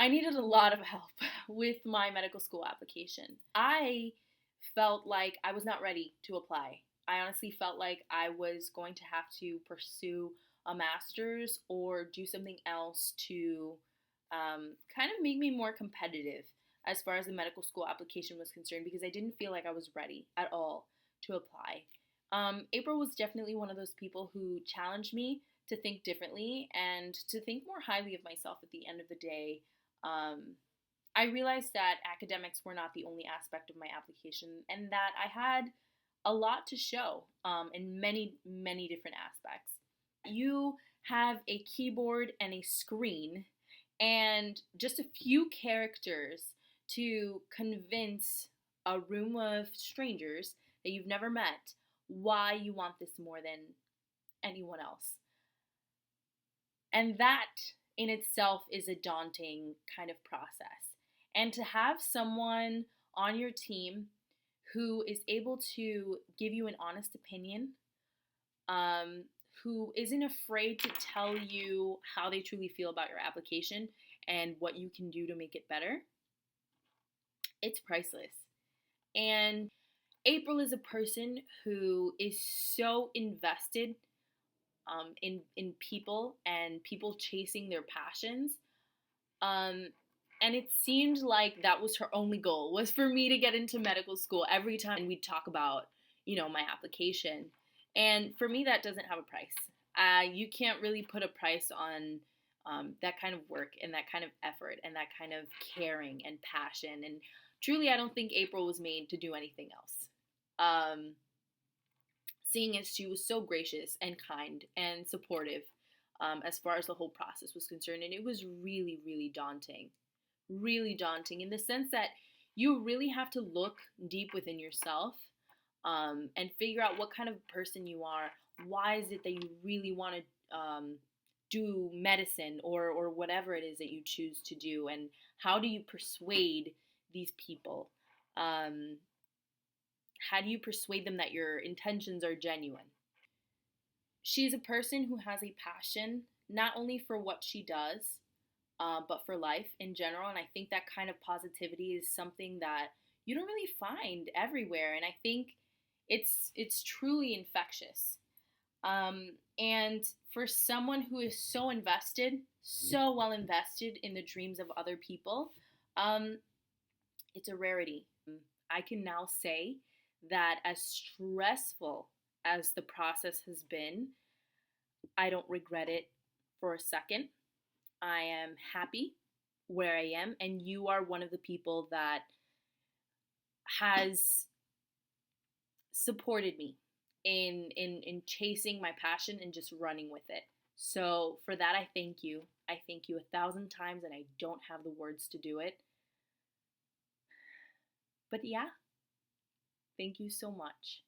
I needed a lot of help with my medical school application. I felt like I was not ready to apply. I honestly felt like I was going to have to pursue a master's or do something else to kind of make me more competitive as far as the medical school application was concerned because I didn't feel like I was ready at all to apply. April was definitely one of those people who challenged me to think differently and to think more highly of myself at the end of the day. Um, I realized that academics were not the only aspect of my application and that I had a lot to show in many, many different aspects. You have a keyboard and a screen and just a few characters to convince a room of strangers that you've never met why you want this more than anyone else. And that in itself is a daunting kind of process. And to have someone on your team who is able to give you an honest opinion, um, who isn't afraid to tell you how they truly feel about your application and what you can do to make it better, it's priceless. And April is a person who is so invested in people and people chasing their passions. And it seemed like that was her only goal, was for me to get into medical school every time we'd talk about, my application. And for me, that doesn't have a price. You can't really put a price on that kind of work and that kind of effort and that kind of caring and passion. And truly, I don't think April was made to do anything else. Seeing as she was so gracious and kind and supportive as far as the whole process was concerned. And it was really, really daunting in the sense that you really have to look deep within yourself and figure out what kind of person you are. Why is it that you really want to do medicine or whatever it is that you choose to do? And how do you persuade these people? How do you persuade them that your intentions are genuine? She's a person who has a passion not only for what she does, but for life in general. And I think that kind of positivity is something that you don't really find everywhere. And I think it's truly infectious. And for someone who is so invested, so well invested in the dreams of other people, it's a rarity. I can now say that as stressful as the process has been, I don't regret it for a second. I am happy where I am, and you are one of the people that has supported me in chasing my passion and just running with it. So for that, I thank you. I thank you 1,000 times, and I don't have the words to do it. But yeah, thank you so much.